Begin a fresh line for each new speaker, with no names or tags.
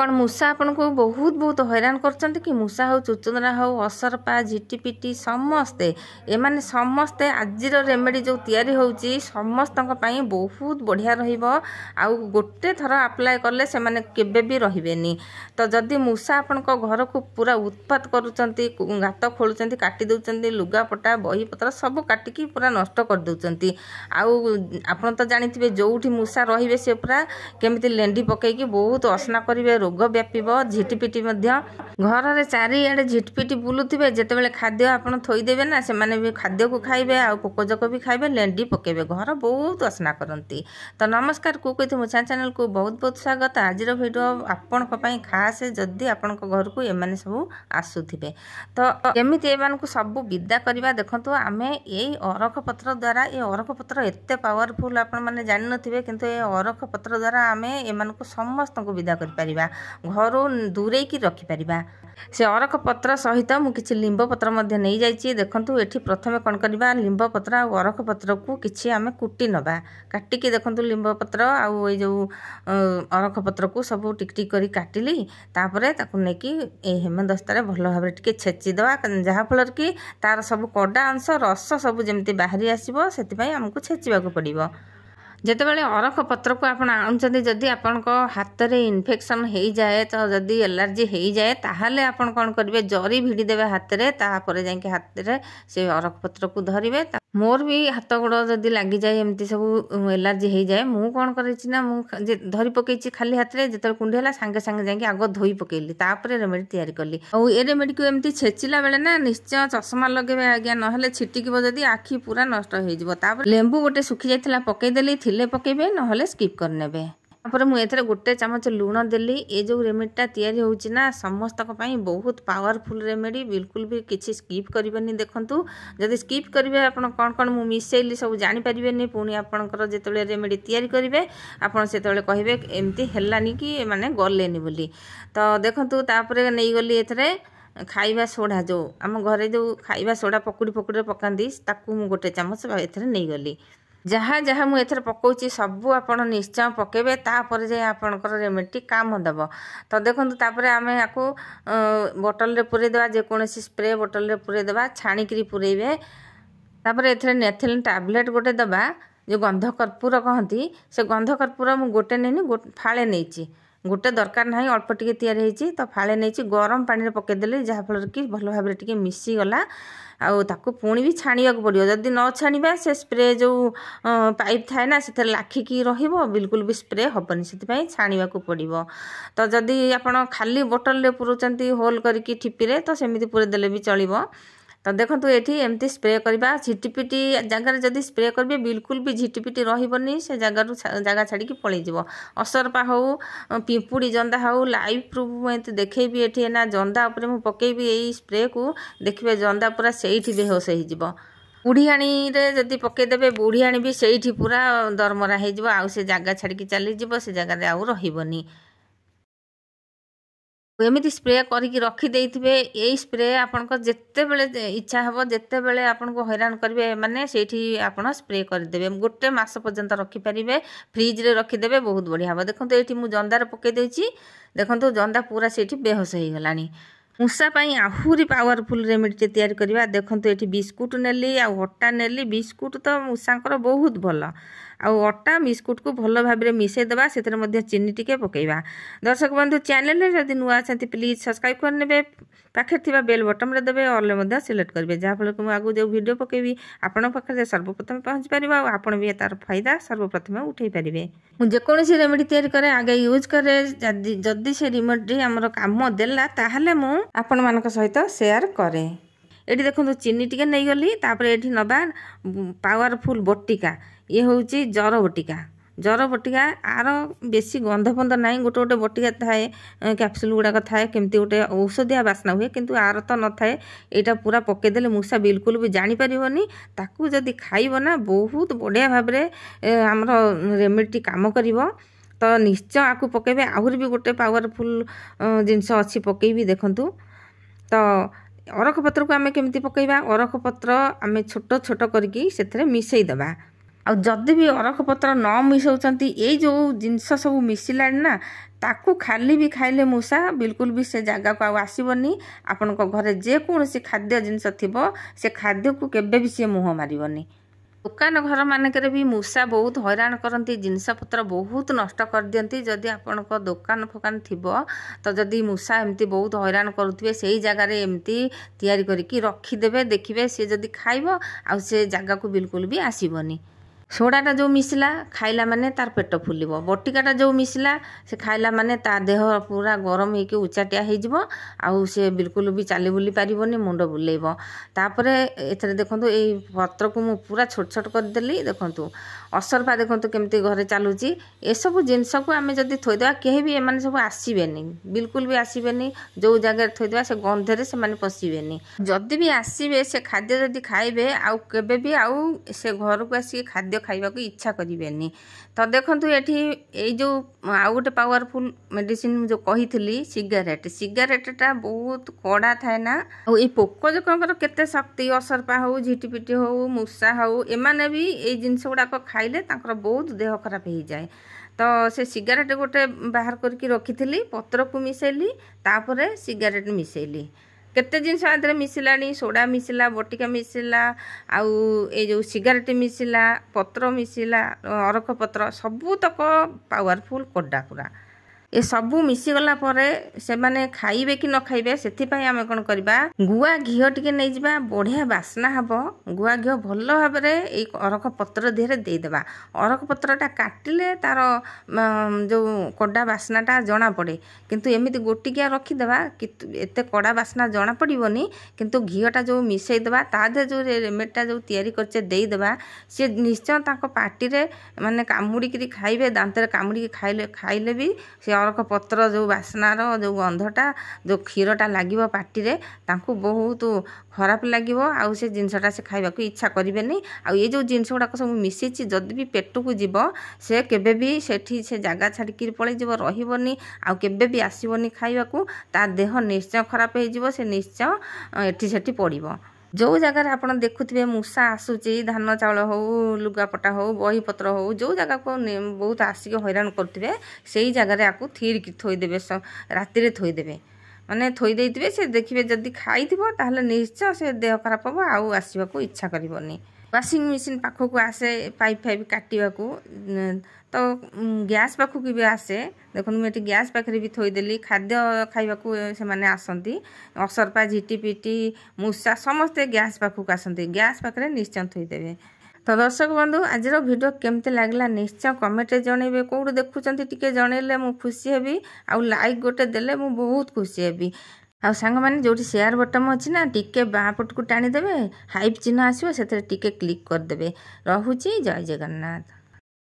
कौन मूषा आपन को बहुत बहुत हैरान करचंत कि मूषा हो चुचुंदरा हो असरपा झिटिपिटी समस्ते एमाने समस्ते आजिर रेमेडी जो तैयारी होउची समस्तक पई बहुत बढ़िया रहिबो आउ गोटे थर अप्लाई करले से माने केबे भी रहिबेनी। तो जदि मूषा आपन को घर को पूरा उत्पात करूचंती गात खोलुचंती काटी दउचंती लुगापटा बही पत्र सब काटिकी पूरा नष्ट कर दउचंती आउ आपन तो जानिथिबे जोउठी मूषा रहिबे से पूरा केमिति लेंडी पकेकी बहुत असना करिवे रोग व्यापीब झिटिपिटी घर रे चारिआडे झिटिपिटी बुलुथिबे जेतेबेले खाद्य आपन थोई देबे ना से माने भी खाद्य को खाइबे आ पोकजक भी खाइबे लेंडी पकेबे घर बहुत असना करंती। तो नमस्कार कुकइथ मूषा चैनल को बहुत बहुत स्वागत। आज वीडियो आपन को पई खास जदी आपन को घर को एमाने सब आसुथिबे तो केमिति एमान को सब विदा करबा देखंतु आमे एई अरख पत्र द्वारा ए अरख पत्र एते पावरफुल आपन माने जानि नथिबे किंतु ए अरख पत्र द्वारा आमे एमान को समस्त को विदा कर परिबा घर दूरे की रखि परिबा। से अरख पत्र सहित मु किछि लिंब पत्र मध्ये नै जाइछि देखंतु एठी प्रथमे कोन करबा लिंब पत्र आ अरख पत्र को किछि आमे कुटी नबा काटी के देखंतु लिंब पत्र आ ओइ जो अरख पत्र को सब टिक टिक करी काटिली तापरे ताकु नै कि ए हेमदस्तारे भलो भाबरे टिके छेची दवा जहा फलर कि तार सब कड़ा अंश रस सब जेमति बाहरी आसीबो सेति पई हमकु छेचिबा को पड़िबो। जेतेबेले अरख पत्र को आपण आनुचंती जदि आपण हाथ में इन्फेक्शन हो जाए तो जदि एलर्जी हो जाए ताहले आपण कौन करेंगे जरी भिड़ी देवे हाथ में तापर जाके हाथ में से अरख पत्र को धरिवे। मोर भी हाथ गोड़ जदि लगी जाए एमती सब एलर्जी हो जाए मु कौन करेना मुझे धरी पकई खाली हाथ में जो कुंडी सांगे सांगे जाके आग धोई पकेली तापर रेमेडी तैयारी कली और ए रेमेडी को एमती छेचिला बेले ना निश्चय चश्मा लगेबे आज्ञा नहले छिटिकिबो जदि आखि पूरा नष्ट हो जिवो। तापर लेंबू गोटे सुखी जाइथिला पकेदेली थिले पकेबे नहले स्किप करनेबे। तापर मु एथरे गोटे चमच लूण देली ए जो रेमेडीटा तैयारी होउची ना समस्त को पई बहुत पावरफुल रेमेडी बिल्कुल भी किछि स्किप करिबेनी। देखंतु जदि स्किप करिवे आपण कोन कोन मु मिसेली सब जानि परिबेनी पुनी आपनकर जेतले रेमेडी तैयारी करिवे आपण सेतले कहिबे एमती हेलानी कि माने गलेनी बोली। तो देखंतु तापर नै गली एथरे खाइबा सोडा जो आम घरे जो खाइबा सोडा पकुड़ी पकुड़ी पकांदी ताकू मु गोटे चमच एथरे नै गली जहाँ जहाँ मुझे एथर पकाउची सब आपन निश्चय पकेबे तापर जे आपनकर रेमेडी काम दब। तो देखंतु तापर आमे याकू बोतल रे पुरे देबा जे कोनोसी स्प्रे बोतल रे पुरे देबा छाणीकरी पुरेबे। तापर एथरे नेथिलिन टैबलेट गोटे दबा जो गंध कर्पूर कहती से गंध कर्पूर मु गोटे नेनी फाळे नेइची गोटे दरकार ना अल्प टिके तैयारी होइची तो फाळे नेइची गरम पानी रे पकेदेली जहा फल कि भलो भाबरे टिके मिसी गला आउ ताकू पुणी भी छाणिया को पड़ियो जदि न छाणिबा से स्प्रे जो पाइप थाए ना से लाखिकी रहिबो बिल्कुल भी स्प्रे हबनी से छाणिया को पड़िबो। तो जदि आपण खाली बोतल रे पुरुचंती होल करके ठिपी रे तो सेमिति पुरे देले भी चलिबो। तो देखंतु एठी एमती स्प्रे करबा झिटिपिटी जगह जदि स्प्रे करबे बिल्कुल भी झिटिपिटी रहिबनी से जगह छाड़ी की पळै जिवो। असरपा हो पिंपुड़ी जंदा हो लाइव प्रूफ में देखैबी एठी ना जंदा ऊपर मु पकेबी एई स्प्रे को देखबे जंदा पूरा सेठी बेहोश हो जिवो। बुढ़ियाणी रे जदि पकेदेबे बुढ़ियाणी भी सेठी पूरा दरमरा हो जिवो आउ से जगह छाड़ी की चली जिवो से जगह रे आउ रहिबनी। एमती स्प्रे करके रखी देइथिबे ए स्प्रे आपन को जेते बेले इच्छा हबो जेते बेले आपन को हैरान करबे माने सेठी आपन स्प्रे कर देबे गोटे मास पर्यंत रखि परिबे फ्रिज रे रखी देबे बहुत बढ़िया हबो। देखंतु एठी मु जंदार पके देइची देखंतु जंदा पूरा सेठी बेहोश हो गलानी। मूषा पाई आहुरी पावरफुल रेमेडी तैयारी करबा देखंतु एठी बिस्कुट नेली आ अट्टा नेली बिस्कुट तो मूषांकर बहुत भल आउ अट्टा बिस्कुट को भल भाबरे मिसै देबा सेतरे मध्ये चीनी टिके पकेबा। दर्शक बंधु चैनल रे जदि नुआ छथि प्लीज सब्सक्राइब करनेबे पाखे थिबा बेल बटन रे देबे ऑल मध्ये सिलेक्ट करबे जहा फल कि मु आगु जो वीडियो पकेबी आपण पाखे सर्वप्रथम पहुंच परिबा आ आपण भी तार फायदा सर्वप्रथम उठै परिबे। मु जे कोनोसी रेमेडी तैयारी करे आगे यूज करे जदि से रेमेडी हमर काम देला ताहले मु आपण मानक सहित शेयर करे। एठी देखंतु चीनी टिके नै गली तापर एठी नबा पावरफुल बटिका ये होउची जर बटिका आर बेसी गंध फंध ना गोटे गोटे बटिका थाए कैप्सूल गुड़ाक थाए केमती गोटे औषधिया बास्ना हुए किंतु आर तो न थाए एटा पूरा पकेदेले मूषा बिल्कुल भी जानी परिबनी ताकू जदि खाइबो ना बहुत बढ़िया भाबरे हमर रेमेडी काम करिवो। तो निश्चय आकू पकेबे आहुरी भी गोटे पावरफुल जिनस अच्छी पकेबी देखंतु। तो अरख पत्र को आमे केमती पकेबा अरख पत्र आमे छोट छोट करके सेथरे मिसई दबा ଆଉ ଯଦି ବି ଅରଖ ପତ୍ର ନ ମିଶାଉଛନ୍ତି ଏଇ ଯେଉଁ ଜିନିଷ ସବୁ ମିଶିଲାଣି ନା ତାକୁ ଖାଲି ବି ଖାଇଲେ ମୂଷା ବିଲକୁଲ ବି ସେ ଜାଗାକୁ ଆଉ ଆସିବନି। ଆପଣଙ୍କ ଘରେ ଯେକୌଣସି ଖାଦ୍ୟ ଜିନିଷ ଥିବ ସେ ଖାଦ୍ୟକୁ କେବେ ବି ସିଏ ମୁହଁ ମାରିବନି। ଦୋକାନ ଘର ମାନଙ୍କରେ ବି ମୂଷା ବହୁତ ହଇରାଣ କରନ୍ତି, ଜିନିଷପତ୍ର ବହୁତ ନଷ୍ଟ କରିଦିଅନ୍ତି। ଯଦି ଆପଣଙ୍କ ଦୋକାନ ଫୋକାନ ଥିବ ତ ଯଦି ମୂଷା ଏମିତି ବହୁତ ହଇରାଣ କରୁଥିବେ ସେଇ ଜାଗାରେ ଏମିତି ତିଆରି କରିକି ରଖିଦେବେ, ଦେଖିବେ ସିଏ ଯଦି ଖାଇବ ଆଉ ସେ ଜାଗାକୁ ବିଲକୁଲ ବି ଆସିବନି। ସୋଡ଼ାଟା ଯେଉଁ ମିଶିଲା ଖାଇଲା ମାନେ ତାର ପେଟ ଫୁଲିବ, ବଟିକାଟା ଯେଉଁ ମିଶିଲା ସେ ଖାଇଲା ମାନେ ତା ଦେହ ପୁରା ଗରମ ହେଇକି ଉଚାଟିଆ ହେଇଯିବ, ଆଉ ସେ ବିଲକୁଲ ବି ଚାଲି ବୁଲି ପାରିବନି, ମୁଣ୍ଡ ବୁଲେଇବ। ତାପରେ ଏଥିରେ ଦେଖନ୍ତୁ ଏଇ ପତ୍ରକୁ ମୁଁ ପୁରା ଛୋଟ ଛୋଟ କରିଦେଲି। ଦେଖନ୍ତୁ ଅସରପା ଦେଖନ୍ତୁ କେମିତି ଘରେ ଚାଲୁଛି। ଏସବୁ ଜିନିଷକୁ ଆମେ ଯଦି ଥୋଇଦେବା କେହି ବି ଏମାନେ ସବୁ ଆସିବେନି, ବିଲକୁଲ ବି ଆସିବେନି। ଯେଉଁ ଜାଗାରେ ଥୋଇଦେବା ସେ ଗନ୍ଧରେ ସେମାନେ ପଶିବେନି। ଯଦି ବି ଆସିବେ ସେ ଖାଦ୍ୟ ଯଦି ଖାଇବେ ଆଉ କେବେ ବି ଆଉ ସେ ଘରକୁ ଆସିକି ଖାଦ୍ୟ ଖାଇବାକୁ ଇଚ୍ଛା କରିବେନି। ତ ଦେଖନ୍ତୁ ଏଠି ଏଇ ଯେଉଁ ଆଉ ଗୋଟେ ପାୱାରଫୁଲ୍ ମେଡ଼ିସିନ୍ ମୁଁ ଯେଉଁ କହିଥିଲି ସିଗାରେଟଟା ବହୁତ କଡ଼ା ଥାଏ ନା। ଆଉ ଏଇ ପୋକଜୋକଙ୍କର କେତେ ଶକ୍ତି, ଅସରପା ହେଉ, ଝିଟିପିଟି ହେଉ, ମୂଷା ହେଉ, ଏମାନେ ବି ଏଇ ଜିନିଷ ଗୁଡ଼ାକ ଖାଇଲେ ତାଙ୍କର ବହୁତ ଦେହ ଖରାପ ହେଇଯାଏ। ତ ସେ ସିଗାରେଟ୍ ଗୋଟେ ବାହାର କରିକି ରଖିଥିଲି, ପତ୍ରକୁ ମିଶାଇଲି, ତାପରେ ସିଗାରେଟ୍ ମିଶାଇଲି। କେତେ ଜିନିଷ ଆ ଦେହରେ ମିଶିଲାଣି, ସୋଡ଼ା ମିଶିଲା, ବଟିକା ମିଶିଲା, ଆଉ ଏଇ ଯେଉଁ ସିଗାରେଟ୍ ମିଶିଲା, ପତ୍ର ମିଶିଲା, ଅରଖ ପତ୍ର ସବୁତକ ପାୱାରଫୁଲ୍ କଡ଼ା ପୁରା। ଏସବୁ ମିଶିଗଲା ପରେ ସେମାନେ ଖାଇବେ କି ନ ଖାଇବେ ସେଥିପାଇଁ ଆମେ କ'ଣ କରିବା, ଗୁଆ ଘିଅ ଟିକେ ନେଇଯିବା, ବଢ଼ିଆ ବାସ୍ନା ହେବ। ଗୁଆ ଘିଅ ଭଲ ଭାବରେ ଏଇ ଅରଖ ପତ୍ର ଦେହରେ ଦେଇଦେବା। ଅରଖ ପତ୍ରଟା କାଟିଲେ ତାର ଯେଉଁ କଡ଼ା ବାସ୍ନାଟା ଜଣାପଡ଼େ, କିନ୍ତୁ ଏମିତି ଗୋଟିକିଆ ରଖିଦେବା ଏତେ କଡ଼ା ବାସ୍ନା ଜଣାପଡ଼ିବନି। କିନ୍ତୁ ଘିଅଟା ଯେଉଁ ମିଶାଇଦେବା ତା ଦେହରେ ଯେଉଁ ରେମେଡ଼ିଟା ଯେଉଁ ତିଆରି କରିଛେ ଦେଇଦେବା, ସିଏ ନିଶ୍ଚୟ ତାଙ୍କ ପାଟିରେ ମାନେ କାମୁଡ଼ିକିରି ଖାଇବେ, ଦାନ୍ତରେ କାମୁଡ଼ିକି ଖାଇଲେ ବି ସେ ଅରଖ ପତ୍ର ଯେଉଁ ବାସ୍ନାର ଯେଉଁ ଗନ୍ଧଟା, ଯେଉଁ କ୍ଷୀରଟା ଲାଗିବ ପାଟିରେ, ତାଙ୍କୁ ବହୁତ ଖରାପ ଲାଗିବ। ଆଉ ସେ ଜିନିଷଟା ସେ ଖାଇବାକୁ ଇଚ୍ଛା କରିବେନି। ଆଉ ଏଇ ଯେଉଁ ଜିନିଷ ଗୁଡ଼ାକ ସବୁ ମିଶିଛି ଯଦି ବି ପେଟକୁ ଯିବ ସେ କେବେ ବି ସେଠି ସେ ଜାଗା ଛାଡ଼ିକିରି ପଳେଇଯିବ, ରହିବନି, ଆଉ କେବେ ବି ଆସିବନି ଖାଇବାକୁ। ତା ଦେହ ନିଶ୍ଚୟ ଖରାପ ହେଇଯିବ, ସେ ନିଶ୍ଚୟ ଏଠି ସେଠି ପଡ଼ିବ। ଯେଉଁ ଜାଗାରେ ଆପଣ ଦେଖୁଥିବେ ମୂଷା ଆସୁଛି, ଧାନ ଚାଉଳ ହେଉ, ଲୁଗାପଟା ହେଉ, ବହିପତ୍ର ହେଉ, ଯେଉଁ ଜାଗାକୁ ବହୁତ ଆସିକି ହଇରାଣ କରୁଥିବେ ସେଇ ଜାଗାରେ ଆକୁ ଥିରିକି ଥୋଇଦେବେ, ରାତିରେ ଥୋଇଦେବେ। ମାନେ ଥୋଇ ଦେଇଥିବେ, ସେ ଦେଖିବେ ଯଦି ଖାଇଥିବ ତାହେଲେ ନିଶ୍ଚୟ ସେ ଦେହ ଖରାପ ହେବ, ଆଉ ଆସିବାକୁ ଇଚ୍ଛା କରିବନି। ୱାସିଂ ମେସିନ୍ ପାଖକୁ ଆସେ ପାଇପ୍ ଫାଇପ୍ କାଟିବାକୁ, ତ ଗ୍ୟାସ୍ ପାଖକୁ ବି ଆସେ। ଦେଖନ୍ତୁ ମୁଁ ଏଠି ଗ୍ୟାସ୍ ପାଖରେ ବି ଥୋଇଦେଲି, ଖାଦ୍ୟ ଖାଇବାକୁ ସେମାନେ ଆସନ୍ତି। ଅସରପା, ଝିଟିପିଟି, ମୂଷା ସମସ୍ତେ ଗ୍ୟାସ୍ ପାଖକୁ ଆସନ୍ତି, ଗ୍ୟାସ୍ ପାଖରେ ନିଶ୍ଚୟ ଥୋଇଦେବେ। ତ ଦର୍ଶକ ବନ୍ଧୁ ଆଜିର ଭିଡ଼ିଓ କେମିତି ଲାଗିଲା ନିଶ୍ଚୟ କମେଣ୍ଟରେ ଜଣାଇବେ। କେଉଁଠୁ ଦେଖୁଛନ୍ତି ଟିକେ ଜଣାଇଲେ ମୁଁ ଖୁସି ହେବି, ଆଉ ଲାଇକ୍ ଗୋଟେ ଦେଲେ ମୁଁ ବହୁତ ଖୁସି ହେବି। ଆଉ ସାଙ୍ଗମାନେ ଯେଉଁଠି ସେୟାର ବଟନ୍ ଅଛି ନା ଟିକେ ବାଁ ପଟକୁ ଟାଣିଦେବେ, ହାଇପ୍ ଚିହ୍ନ ଆସିବ, ସେଥିରେ ଟିକେ କ୍ଲିକ୍ କରିଦେବେ। ରହୁଛି, ଜୟ ଜଗନ୍ନାଥ।